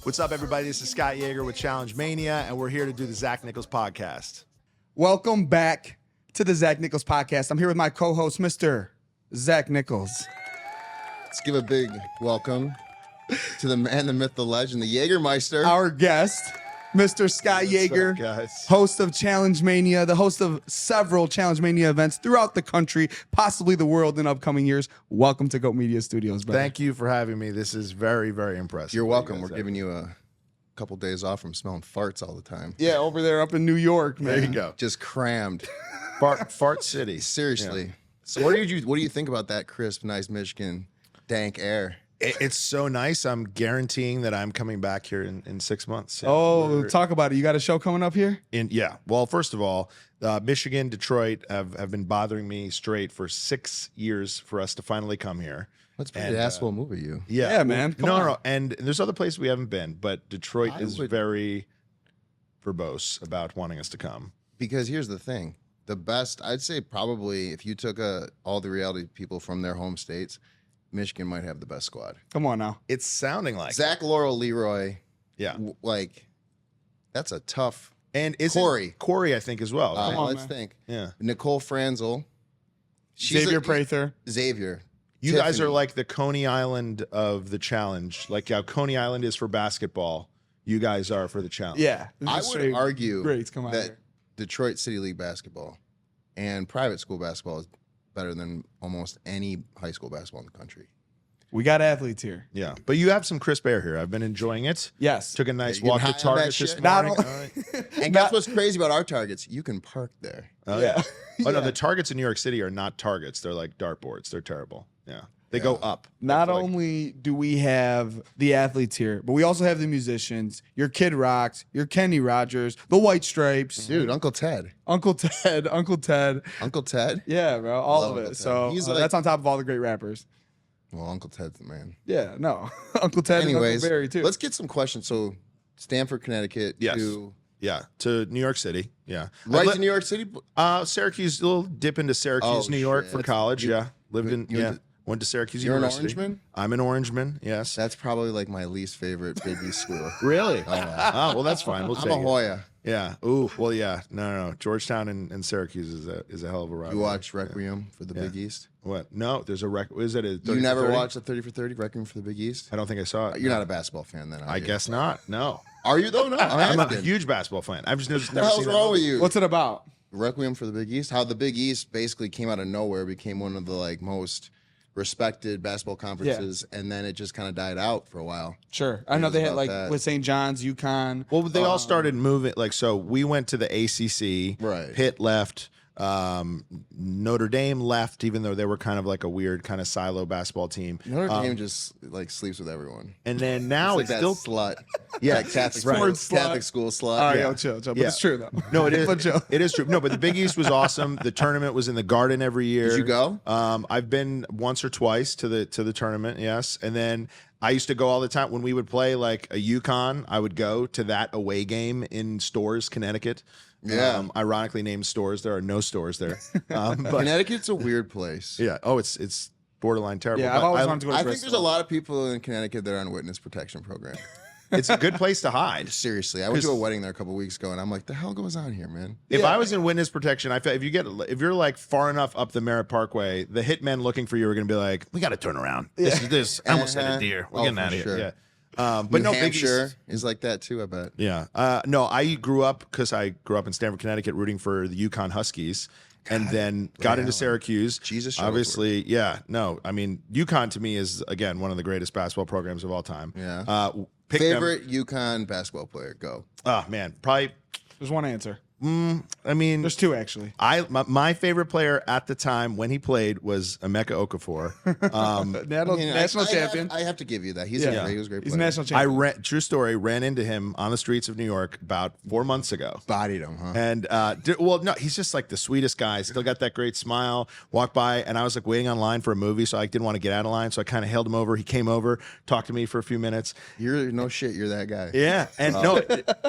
What's up, everybody? This is Scott Yager with Challenge Mania, and we're here to do the Zach Nichols podcast. Welcome back to the Zach Nichols podcast. I'm here with my co-host, Mr. Zach Nichols. Let's give a big welcome to the man, the myth, the legend, the Jägermeister. Our guest, Mr. Scott Yager, up, guys? host of Challenge Mania, the host of several Challenge Mania events throughout the country, possibly the world in upcoming years. Welcome to GOHT Media Studios, brother. Thank you for having me. This is very, very impressive. You're welcome. We're giving you a couple days off from smelling farts all the time. Yeah, over there up in New York, man. There you go. Just crammed. Fart City. Seriously. Yeah. So what do you think about that crisp, nice Michigan dank air? It's so nice. I'm guaranteeing that I'm coming back here in 6 months. Yeah, Oh, talk about it. You got a show coming up here? Well, first of all, Michigan, Detroit have been bothering me straight for 6 years for us to finally come here. Let's pretty asshole move at you. Yeah, man. Come on. No. And there's other places we haven't been, but Detroit is very verbose about wanting us to come. Because here's the thing. The best, I'd say probably if you took all the reality people from their home states, Michigan might have the best squad. Come on now. It's sounding like Zach, Laurel, Leroy. Yeah. That's a tough. And Corey, I think, as well. All Right? right, on, let's man. think. Yeah. Nicole Franzel. Xavier Prather. Xavier. You guys Tiffany. are like the Coney Island of the challenge. Like how Coney Island is for basketball, you guys are for the challenge. Yeah. I would argue Greats come out that here. Detroit City League basketball and private school basketball is better than almost any high school basketball in the country. We got athletes here. Yeah. But you have some crisp air here. I've been enjoying it. Yes. Took a nice you getting walk high to on Target that this shit? morning. Not All right. And guess what's crazy about our Targets? You can park there. Oh, Yeah. Oh, no, Yeah. the Targets in New York City are not Targets. They're like dartboards. They're terrible. Yeah. They go up. Not Like- only do we have the athletes here, but we also have the musicians. Your Kid Rocks, your Kenny Rogers, the White Stripes, Dude, Uncle Ted. Uncle Ted. Uncle Ted? Yeah, bro, all Love of it. Uncle Ted. So He's like- that's on top of all the great rappers. Well, Uncle Ted's the man. Yeah, no, Uncle Ted Anyways, and Uncle Barry too. let's get some questions. So, Stamford, Connecticut Yes. to Yeah. To New York City. Yeah. right to New York City. Syracuse, a little dip into Syracuse, Oh, New York shit. for college. Yeah. Lived in, you went yeah. to- Went to Syracuse You're an University. Orangeman? I'm an Orangeman, yes. That's probably like my least favorite Big East school. Really? Oh, yeah. Oh, well, that's fine. We'll I'm take a it. Hoya. Yeah. Ooh, well, yeah. No. Georgetown and Syracuse is a hell of a rivalry. You watch Requiem for the Yeah. Big East? What? No, there's a is it a 30 You never for 30? watched a 30 for 30 Requiem for the Big East? I don't think I saw it. You're not a basketball fan then, are I you? guess not. No. Are you though? No, I'm a asking. huge basketball fan. I've just What the never hell's seen that wrong with movie. you? What's it about? Requiem for the Big East? How the Big East basically came out of nowhere, became one of the like most respected basketball conferences, and then it just kind of died out for a while. Sure, I know was they had about like that. with St. John's, UConn. Well, they all started moving. Like, so we went to the ACC. Right. Pitt left. Notre Dame left, even though they were kind of like a weird kind of silo basketball team. Notre Dame just like sleeps with everyone. And then now It's like it's still that slut. Yeah, that Catholic, Sports school, slut. Catholic school slut. All right, Yeah. yo, chill. But Yeah. it's true though. No, it is. But chill. It is true. No, but the Big East was awesome. The tournament was in the Garden every year. Did you go? I've been once or twice to the tournament. Yes, and then I used to go all the time when we would play like a UConn. I would go to that away game in Stores, Connecticut. Yeah. Ironically named Stores. There are no stores there. But Connecticut's a weird place. yeah. Oh, it's borderline terrible. Yeah, I've But always wanted to go to I Bristol. think there's a lot of people in Connecticut that are on witness protection program. It's a good place to hide. Seriously, I went to a wedding there a couple weeks ago, and I'm like, the hell goes on here, man? If I was in witness protection, I feel if you're like far enough up the Merritt Parkway, the hitmen looking for you are going to be like, we got to turn around. This I almost hit a deer. We're Oh, getting for out of here. sure. Yeah. But New no, Big Hampshire East- is like that too, I bet. Yeah. No, I grew up because I grew up in Stamford, Connecticut, rooting for the UConn Huskies, and then got into Syracuse. Jesus, obviously, yeah. No, I mean, UConn to me is again one of the greatest basketball programs of all time. Yeah. Pick them- Favorite UConn basketball player? Go. Oh man, probably. There's one answer. I mean, There's two actually. my favorite player at the time when he played was Emeka Okafor. National champion. I have to give you that. He was Yeah. a great He's player. a national champion. True story, ran into him on the streets of New York about 4 months ago. Bodied him, huh? And well, no, he's just like the sweetest guy. Still got that great smile. Walked by, and I was like waiting online for a movie, so I didn't want to get out of line. So I kind of hailed him over. He came over, talked to me for a few minutes. You're no shit. You're that guy. Yeah, and no,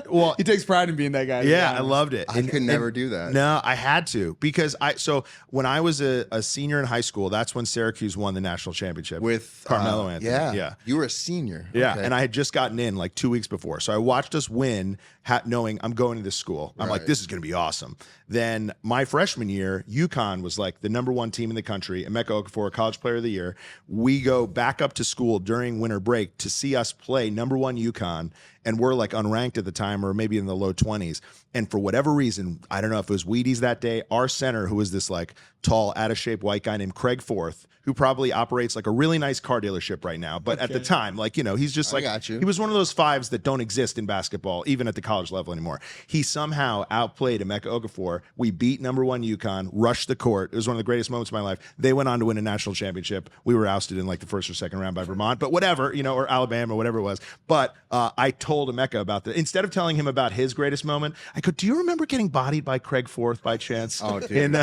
well, He takes pride in being that guy. yeah, I loved it. it. I could never do that. No, I had to because so when I was a senior in high school, that's when Syracuse won the national championship With Carmelo Anthony. Yeah. You were a senior. Yeah, Okay. and I had just gotten in like 2 weeks before. So I watched us win, knowing I'm going to this school. I'm like, this is going to be awesome. Then my freshman year, UConn was like the #1 team in the country. Emeka Okafor, College Player of the Year. We go back up to school during winter break to see us play #1 UConn, and we're like unranked at the time, or maybe in the low 20s. And for whatever reason, I don't know if it was Wheaties that day, our center, who was this like tall, out of shape white guy named Craig Forth, who probably operates like a really nice car dealership right now. But at the time, like, he's just like, he was one of those fives that don't exist in basketball, even at the college level anymore. He somehow outplayed Emeka Okafor. We beat #1 UConn, rushed the court. It was one of the greatest moments of my life. They went on to win a national championship. We were ousted in like the first or second round by Vermont, but whatever, or Alabama, whatever it was. But I told Emeka about that. Instead of telling him about his greatest moment, I go, do you remember getting bodied by Craig Forth by chance? Oh, dude.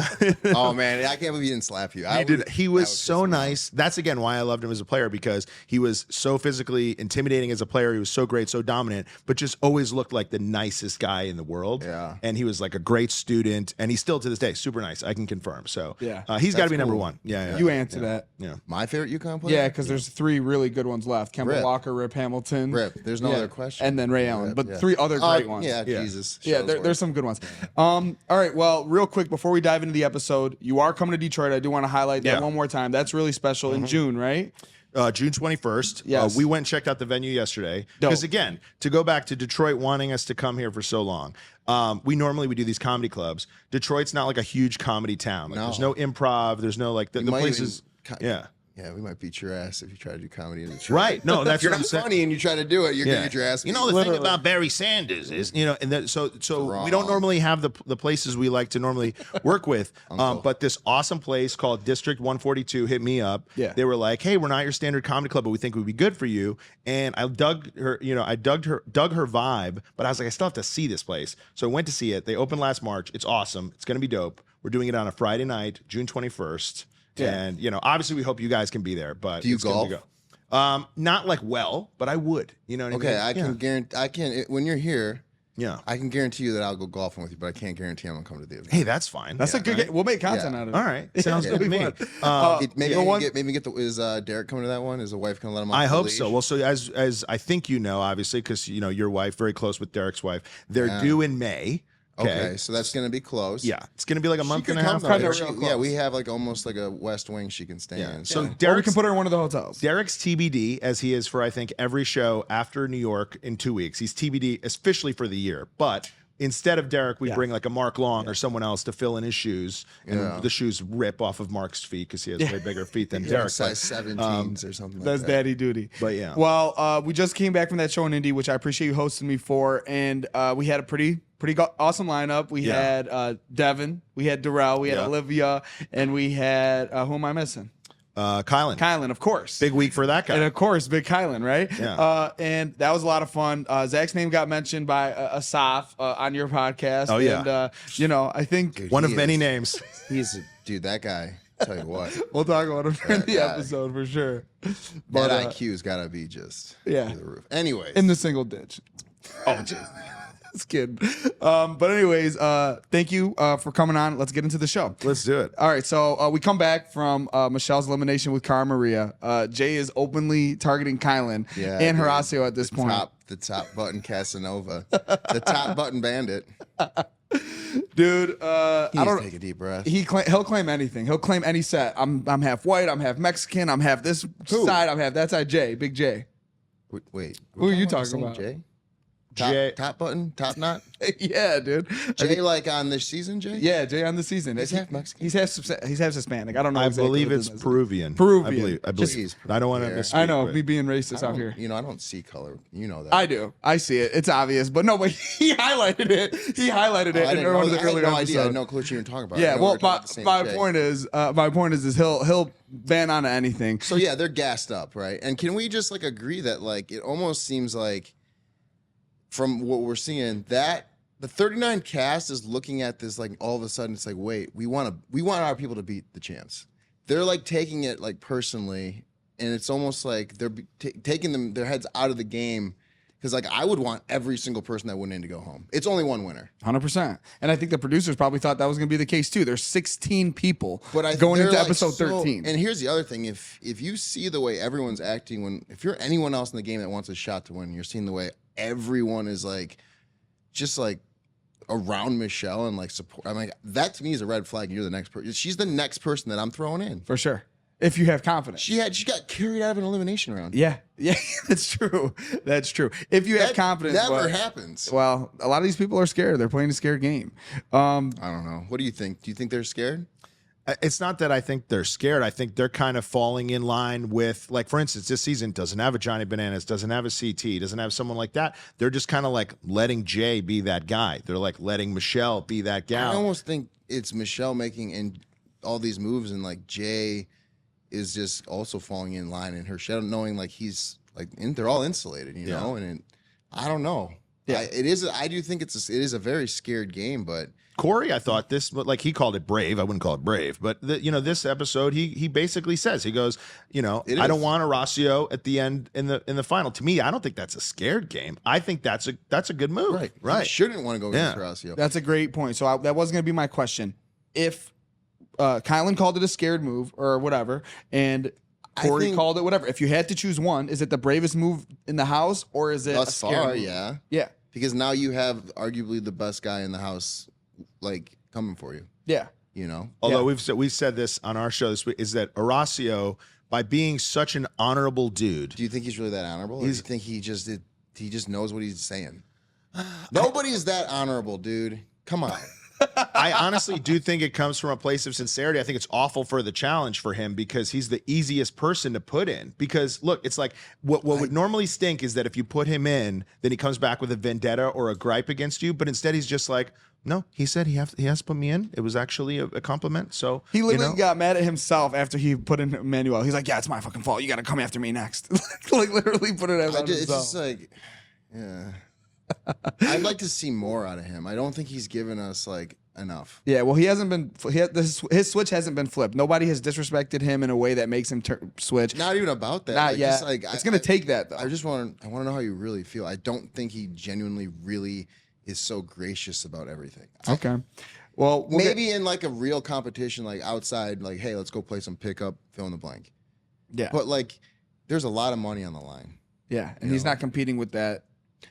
Oh, man. I can't believe he didn't slap you. He was so nice. That's, again, why I loved him as a player, because he was so physically intimidating as a player. He was so great, so dominant, but just always looked like the nicest guy in the world. Yeah. And he was like a great student, and he's still to this day super nice. I can confirm. So Yeah. he's got to be That's cool. #1. Yeah. You answer that. Yeah. My favorite UConn player? Yeah, because there's 3 really good ones left. Kemba Rip. Walker, Rip Hamilton. Rip. There's no other question. And then Ray Allen. Rip, But yeah. 3 other great ones. Yeah, Jesus. Yeah, Shellsworth. there's some good ones. All right, well, real quick, before we dive into the episode, you are coming to Detroit. I do want to highlight that one more time. That's really special in June, right? June 21st. Yes. We went and checked out the venue yesterday. Dope. Because again, to go back to Detroit wanting us to come here for so long, we do these comedy clubs. Detroit's not like a huge comedy town. Like, there's no improv. There's no like the might places. even- Yeah. Yeah, we might beat your ass if you try to do comedy in Detroit. Right. No, that's If you're what I'm not saying. funny and you try to do it, you're gonna get your ass beat. The thing about Barry Sanders is, and that, so we don't normally have the places we like to normally work with, but this awesome place called District 142 hit me up. Yeah. They were like, hey, we're not your standard comedy club, but we think it would be good for you. And I dug her vibe, but I was like, I still have to see this place. So I went to see it. They opened last March. It's awesome. It's going to be dope. We're doing it on a Friday night, June 21st. Yeah. And, obviously we hope you guys can be there, but Do you it's gonna be golf? go. Not like well, but I would. You know what I mean? Okay, I can guarantee. When you're here, Yeah. I can guarantee you that I'll go golfing with you, but I can't guarantee I'm gonna come to the event. Hey, that's fine. That's a good game. We'll make content Yeah. out of it. All right. Sounds good to me. Maybe get the. Is Derek coming to that one? Is the wife gonna let him off I the hope leash? so. Well, so as I think obviously, because your wife, very close with Derek's wife, they're due in May. Okay, so that's gonna be close. Yeah, it's gonna be like a month and a half. Kinda later. real Yeah, close. we have like almost like a West Wing she can stay in. So Or we Derek's, can put her in one of the hotels. Derek's TBD, as he is for I think every show after New York in 2 weeks. He's TBD officially for the year, but. Instead of Derek, we bring like a Mark Long or someone else to fill in his shoes, and the shoes rip off of Mark's feet because he has way bigger feet than Derek. size 17s or something. That's like that. daddy duty. But yeah. Well, we just came back from that show in Indy, which I appreciate you hosting me for, and we had a pretty awesome lineup. We had Devin, we had Darrell, we had Olivia, and we had who am I missing? Kylan. Kylan, of course. Big week for that guy. And of course, Big Kylan, right? Yeah. And that was a lot of fun. Zach's name got mentioned by Asaf on your podcast. Oh, yeah. And, I think Dude, One he of many is- names. Dude, that guy. Tell you what, we'll talk about him in the guy. episode for sure. that IQ's gotta be just yeah. through the roof. Anyways, In the single ditch. oh, jeez. Just kidding. But anyways, thank you for coming on. Let's get into the show. Let's do it. All right, so we come back from Michelle's elimination with Cara Maria. Jay is openly targeting Kylan Yeah, and dude. Horacio at this point. The top button Casanova, the top button bandit. Dude, He I needs don't. to take a deep breath. He'll claim anything. He'll claim any set. I'm half white. I'm half Mexican. I'm half this side. I'm half that side. Jay, Big J. Wait, Who are you the talking same about? Jay? Jay- Top button, top knot. Yeah, dude. Jay, like on this season, Jay? Yeah, Jay on the season. He's half Mexican? He's half Hispanic. I don't know. I exactly believe what it's this is. Peruvian. Peruvian. I believe. Jeez, I don't want to Pierre. misspeak. I know, but- me being racist out here. You know, I don't see color. You know that. I do. I see it. It's obvious. But no, but he highlighted it. He highlighted it I in didn't one know of the that. I had earlier no idea. I episodes. had no clue what you were talking about. I Yeah, know well, we were talking about the same my Jay. point is he'll ban on anything. So yeah, they're gassed up, right? And can we just like agree that like it almost seems like from what we're seeing that the 39 cast is looking at this like all of a sudden it's like wait, we want our people to beat the champs. They're like taking it like personally, and it's almost like they're taking their heads out of the game Because like I would want every single person that went in to go home. It's only one winner. 100%. And I think the producers probably thought that was going to be the case too. There's 16 people But going into like episode 13. And here's the other thing: if you see the way everyone's acting, if you're anyone else in the game that wants a shot to win, you're seeing the way everyone is like, just like around Michelle and like support. I'm like, that to me is a red flag. You're the next person. She's the next person that I'm throwing in. For sure. If you have confidence. She got carried out of an elimination round. Yeah, that's true. That's true. If you have confidence, never happens. Well, a lot of these people are scared. They're playing a scared game. I don't know. What do you think? Do you think they're scared? It's not that I think they're scared. I think they're kind of falling in line with, like, for instance, this season doesn't have a Johnny Bananas, doesn't have a CT, doesn't have someone like that. They're just kind of like letting Jay be that guy. They're like letting Michelle be that gal. I almost think it's Michelle making all these moves, and like Jay is just also falling in line in her shadow, knowing like he's like they're all insulated, you know. And I don't know. Yeah, it is. I do think it is a very scared game, but. Corey, I thought this, like he called it brave. I wouldn't call it brave, but this episode, he basically says, he goes, I don't want Horacio at the end in the final. To me, I don't think that's a scared game. I think that's a good move. Right. He shouldn't want to go against Horacio. That's a great point. So that was going to be my question. If Kylan called it a scared move or whatever, and Corey called it whatever, if you had to choose one, is it the bravest move in the house, or is it a scared move? Yeah. Yeah. Because now you have arguably the best guy in the house, like coming for you. Yeah. Although we've said this on our show this week, is that Horacio, by being such an honorable dude. Do you think he's really that honorable? Or do you think he just knows what he's saying? Nobody is that honorable, dude. Come on. I honestly do think it comes from a place of sincerity. I think it's awful for the challenge for him because he's the easiest person to put in. Because look, it's like what would normally stink is that if you put him in, then he comes back with a vendetta or a gripe against you. But instead, he's just like, no, he said he has to put me in. It was actually a compliment. So he literally got mad at himself after he put in Emmanuel. He's like, yeah, it's my fucking fault. You got to come after me next. Like literally put it out. It's just like, yeah. I'd like to see more out of him. I don't think he's given us like enough. Yeah, well, he hasn't been. His switch hasn't been flipped. Nobody has disrespected him in a way that makes him switch. Not even about that. Not yet. It's gonna take that though. I want to know how you really feel. I don't think he genuinely really is so gracious about everything. Okay. Well, maybe in like a real competition, like outside, like, hey, let's go play some pickup, fill in the blank. Yeah. But like, there's a lot of money on the line. Yeah, and he's not competing with that.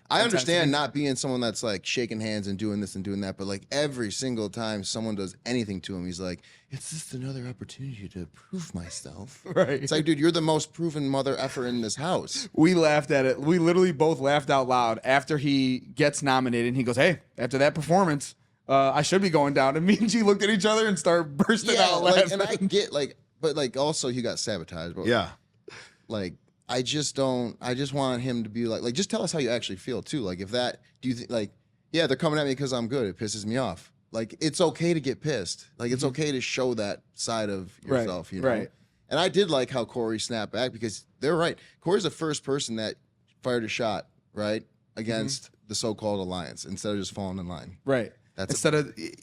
I understand not being someone that's like shaking hands and doing this and doing that, but like every single time someone does anything to him, he's like, it's just another opportunity to prove myself. Right. It's like, dude, you're the most proven mother effer in this house. We laughed at it. We literally both laughed out loud after he gets nominated. And he goes, hey, after that performance, I should be going down. And me and G looked at each other and started bursting out laughing. And I get like, but like also he got sabotaged. But yeah. Like, I just want him to be like, just tell us how you actually feel too. Like if that, do you think like, yeah, they're coming at me because I'm good. It pisses me off. Like it's okay to get pissed. Like it's okay to show that side of yourself, you know? Right. And I did like how Corey snapped back because they're right. Corey's the first person that fired a shot, right? Against the so-called alliance instead of just falling in line. Right.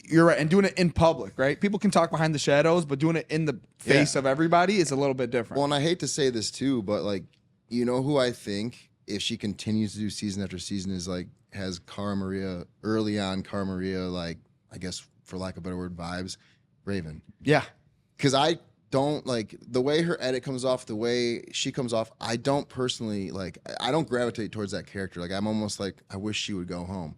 You're right. And doing it in public, right? People can talk behind the shadows, but doing it in the face of everybody is a little bit different. Well, and I hate to say this too, but like, you know who I think, if she continues to do season after season, is like, has Cara Maria, early on Cara Maria, like, I guess for lack of a better word, vibes, Raven. Yeah. Because I don't like the way her edit comes off, the way she comes off. I don't personally like, I don't gravitate towards that character. Like, I'm almost like, I wish she would go home.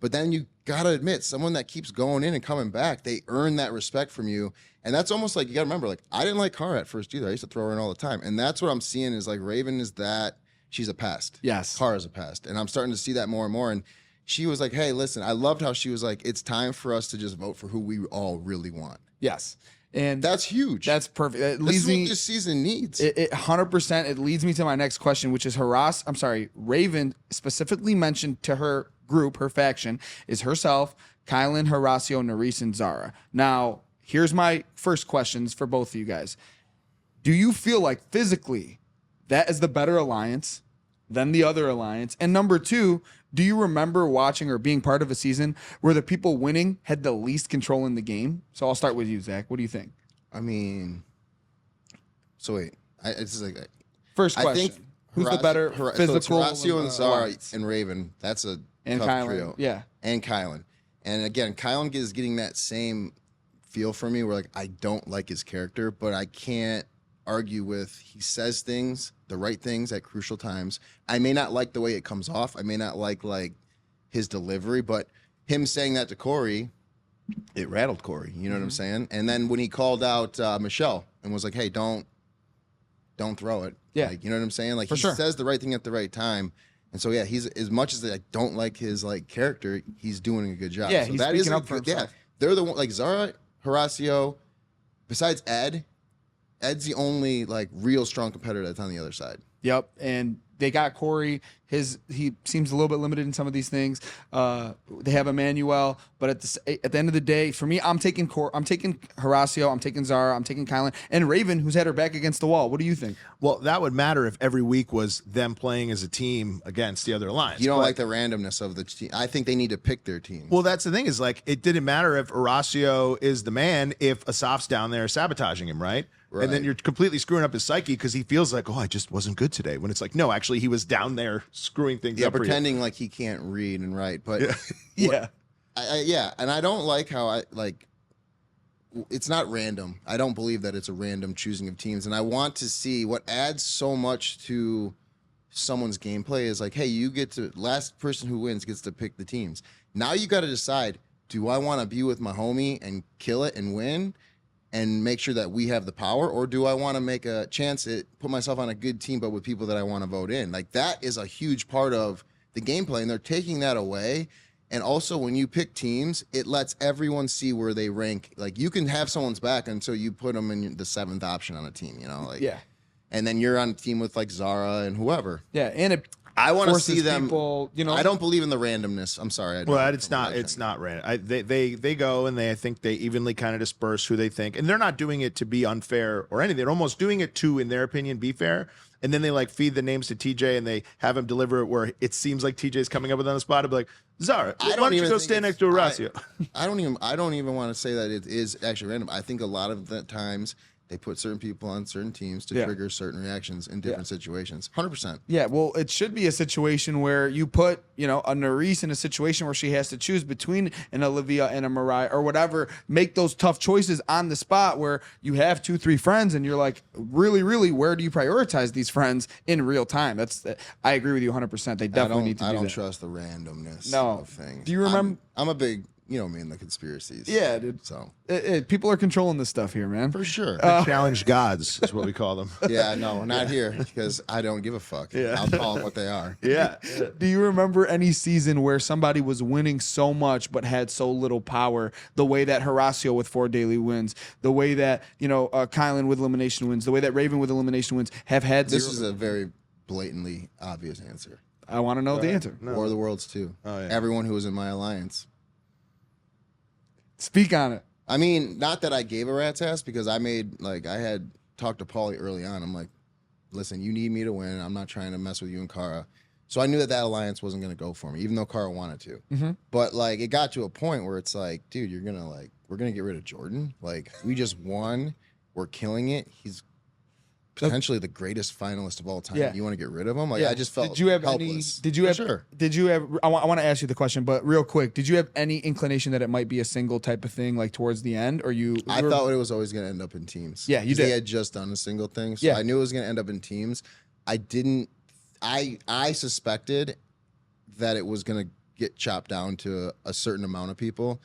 But then you got to admit, someone that keeps going in and coming back, they earn that respect from you. And that's almost like, you got to remember, like, I didn't like Cara at first either. I used to throw her in all the time. And that's what I'm seeing is like, Raven is that, she's a pest. Yes. Cara's a pest. And I'm starting to see that more and more. And she was like, hey, listen, I loved how she was like, it's time for us to just vote for who we all really want. Yes. And that's huge. That's perfect. It leads leads me, me. what this season needs. It 100%. It leads me to my next question, which is Raven specifically mentioned to her group, her faction, is herself, Kylan, Horacio, Nerys, and Zara. Now, here's my first questions for both of you guys. Do you feel like physically that is the better alliance than the other alliance? And number two, do you remember watching or being part of a season where the people winning had the least control in the game? So I'll start with you, Zach. What do you think? I mean, so wait, it's like first question. Who's the better So physical? it's Horacio and Zara alliance? and Raven. That's a And tough Kylan, trio. yeah. And Kylan. And again, Kylan is getting that same feel for me where like I don't like his character, but I can't argue with he says things, the right things at crucial times. I may not like the way it comes off. I may not like his delivery, but him saying that to Corey, it rattled Corey. You know what I'm saying? And then when he called out Michelle and was like, "Hey, don't throw it." Yeah. Like, you know what I'm saying? Like For he sure. says the right thing at the right time. And so yeah, he's as much as I don't like his like character, he's doing a good job. Yeah, so he's that is speaking a up for good- yeah. himself. They're the one like Zara, Horacio, besides Ed. Ed's the only like real strong competitor that's on the other side. Yep, and they got Corey. He seems a little bit limited in some of these things. They have Emmanuel, but at the end of the day, for me, I'm taking Horacio, I'm taking Zara, I'm taking Kylan, and Raven, who's had her back against the wall. What do you think? Well, that would matter if every week was them playing as a team against the other alliance. You don't But- like the randomness of the team. I think they need to pick their team. Well, that's the thing is like it didn't matter if Horacio is the man if Asaf's down there sabotaging him, right? And then Right. you're completely screwing up his psyche because he feels like, oh, I just wasn't good today. When it's like, no, actually, he was down there screwing things yeah, up for you. pretending like he can't read and write. But Yeah, yeah, and I don't like how it's not random. I don't believe that it's a random choosing of teams. And I want to see what adds so much to someone's gameplay is like, hey, you get to last person who wins gets to pick the teams. Now you got to decide, do I want to be with my homie and kill it and win and make sure that we have the power, or do I want to make a chance at put myself on a good team but with people that I want to vote in? Like that is a huge part of the gameplay, and they're taking that away. And also, when you pick teams, it lets everyone see where they rank. Like you can have someone's back until you put them in the 7th option on a team. You know, like yeah, and then you're on a team with like Zara and whoever. yeah, and it I want to forces see them. people, you know. I don't believe in the randomness. I'm sorry. I don't. Well, it's not random. They go and I think they evenly kind of disperse who they think, and they're not doing it to be unfair or anything. They're almost doing it to, in their opinion, be fair. And then they like feed the names to TJ and they have him deliver it where it seems like TJ's coming up with on the spot. I'd be like, Zara, why don't you go stand next to Horacio? I don't even want to say that it is actually random. I think a lot of the times they put certain people on certain teams to trigger certain reactions in different situations. 100%. Yeah, well, it should be a situation where you put, a Nerys in a situation where she has to choose between an Olivia and a Mariah or whatever, make those tough choices on the spot where you have 2-3 friends and you're like, really, really, where do you prioritize these friends in real time? I agree with you 100%. They definitely need to do that. I don't trust the randomness of things. Do you remember? I'm a big, me and the conspiracies. Yeah, dude. So People are controlling this stuff here, man. for sure. The challenge gods is what we call them. Yeah, no, not here because I don't give a fuck. Yeah. I'll call them what they are. Yeah. Do you remember any season where somebody was winning so much but had so little power? The way that Horacio with 4 daily wins, the way that Kylan with elimination wins, the way that Raven with elimination wins have had. This zero. is a very blatantly obvious answer. I want to know the answer. Or the world's too. Oh, yeah. Everyone who was in my alliance. Speak on it. I mean, not that I gave a rat's ass because I had talked to Paulie early on. I'm like, listen, you need me to win. I'm not trying to mess with you and Kara. So I knew that alliance wasn't going to go for me, even though Kara wanted to. Mm-hmm. But it got to a point where it's like, dude, we're going to get rid of Jordan. Like, we just won. We're killing it. He's potentially the greatest finalist of all time. Yeah. You want to get rid of him? I just felt Did you have helpless. Did you have? I want to ask you the question, but real quick, did you have any inclination that it might be a single type of thing, like towards the end, or I thought it was always going to end up in teams. Yeah, you 'Cause They did. had just done a single thing, so Yeah. I knew it was going to end up in teams. I didn't. I suspected that it was going to get chopped down to a certain amount of people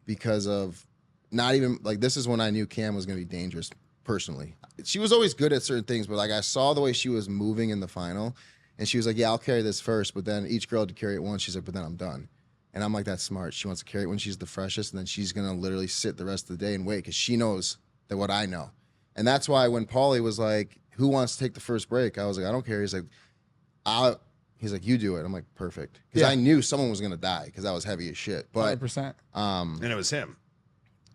because of not even this is when I knew Cam was going to be dangerous. Personally, she was always good at certain things, but I saw the way she was moving in the final, and she was like, "Yeah, I'll carry this first," but then each girl had to carry it once. She's like, "But then I'm done." And I'm like, "That's smart." She wants to carry it when she's the freshest, and then she's gonna literally sit the rest of the day and wait because she knows that what I know, and that's why when Paulie was like, "Who wants to take the first break?" I was like, "I don't care." He's like, He's like, "You do it." I'm like, "Perfect," because I knew someone was gonna die because I was heavy as shit. But 100%. And it was him.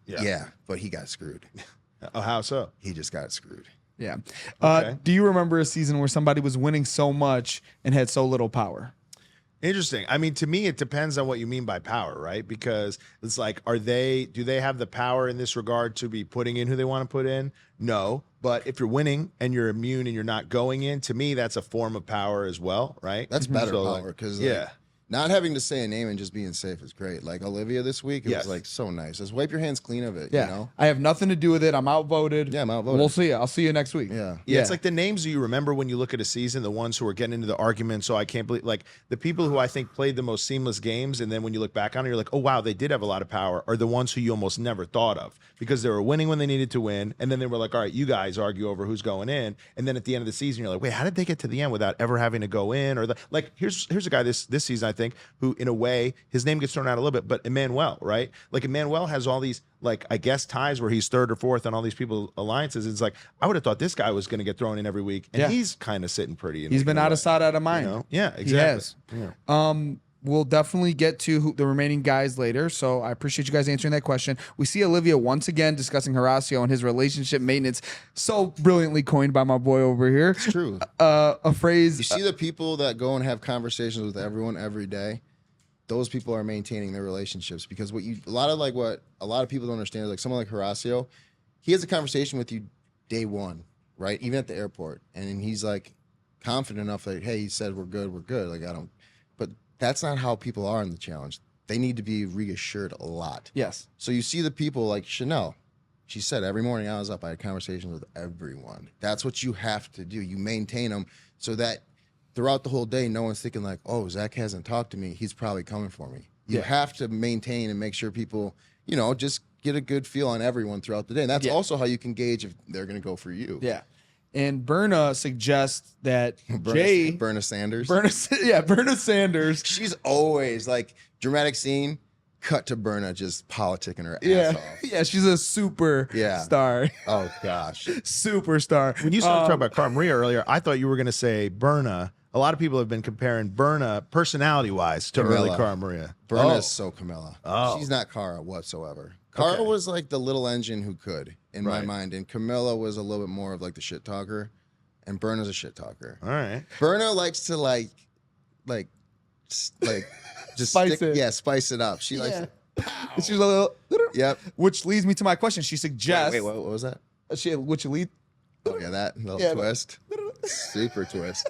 yeah, but he got screwed. Oh, how so? He just got screwed. Yeah. Okay. Do you remember a season where somebody was winning so much and had so little power? Interesting. I mean, to me, it depends on what you mean by power, right? Because it's like, do they have the power in this regard to be putting in who they want to put in? No. But if you're winning and you're immune and you're not going in, to me, that's a form of power as well, right? That's better So, power because yeah. not having to say a name and just being safe is great. Like Olivia this week, it Yes. was like so nice. Just wipe your hands clean of it. Yeah. You know? I have nothing to do with it. I'm outvoted. Yeah, I'm outvoted. We'll see. I'll see you next week. Yeah. Yeah, it's like the names you remember when you look at a season, the ones who are getting into the argument. So I can't believe, like, the people who I think played the most seamless games, and then when you look back on it, you're like, oh, wow, they did have a lot of power, are the ones who you almost never thought of because they were winning when they needed to win. And then they were like, all right, you guys argue over who's going in. And then at the end of the season, you're like, wait, how did they get to the end without ever having to go in? Or like, here's a guy this season, I think, who in a way, his name gets thrown out a little bit, but Emmanuel, right? Like Emmanuel has all these, like, I guess ties where he's third or fourth on all these people alliances. It's like, I would have thought this guy was going to get thrown in every week. And he's kind of sitting pretty. He's been out of sight, out of mind. You know? Yeah, exactly. He has. Yeah. We'll definitely get to the remaining guys later. So I appreciate you guys answering that question. We see Olivia once again discussing Horacio and his relationship maintenance. So brilliantly coined by my boy over here. It's true. A phrase. You see the people that go and have conversations with everyone every day? Those people are maintaining their relationships because what a lot of people don't understand is like someone like Horacio, he has a conversation with you day one, right? Even at the airport. And he's like confident enough that, hey, he said we're good. Like but that's not how people are in the challenge. They need to be reassured a lot. Yes. So you see the people like Chanel. She said every morning I was up, I had conversations with everyone. That's what you have to do. You maintain them so that throughout the whole day, no one's thinking like, oh, Zach hasn't talked to me. He's probably coming for me. You have to maintain and make sure people, just get a good feel on everyone throughout the day. And that's also how you can gauge if they're going to go for you. Yeah. And Berna suggests that Jay... Berna Sanders. Berna Sanders. She's always like, dramatic scene, cut to Berna just politicking her ass off. Yeah, she's a super star. Oh, gosh. Superstar. When you started talking about Cara Maria earlier, I thought you were going to say Berna. A lot of people have been comparing Berna personality-wise to early Cara Maria. Berna is so Camilla. Oh. She's not Cara whatsoever. Cara was like the little engine who could, in my mind. And Camilla was a little bit more of like the shit talker. And Berna's a shit talker. All right. Berna likes to like just Spice it. Yeah, spice it up. She likes She's a little... Yep. Which leads me to my question. She suggests... Wait, what was that? Which lead... Oh, yeah, that little twist. Super twist.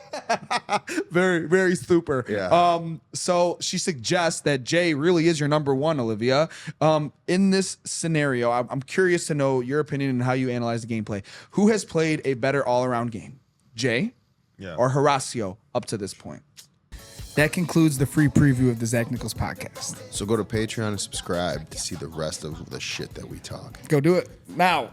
Very, very super. Yeah. So she suggests that Jay really is your number one, Olivia. In this scenario, I'm curious to know your opinion and how you analyze the gameplay. Who has played a better all-around game? Jay or Horacio up to this point? That concludes the free preview of the Zach Nichols podcast. So go to Patreon and subscribe to see the rest of the shit that we talk. Go do it now.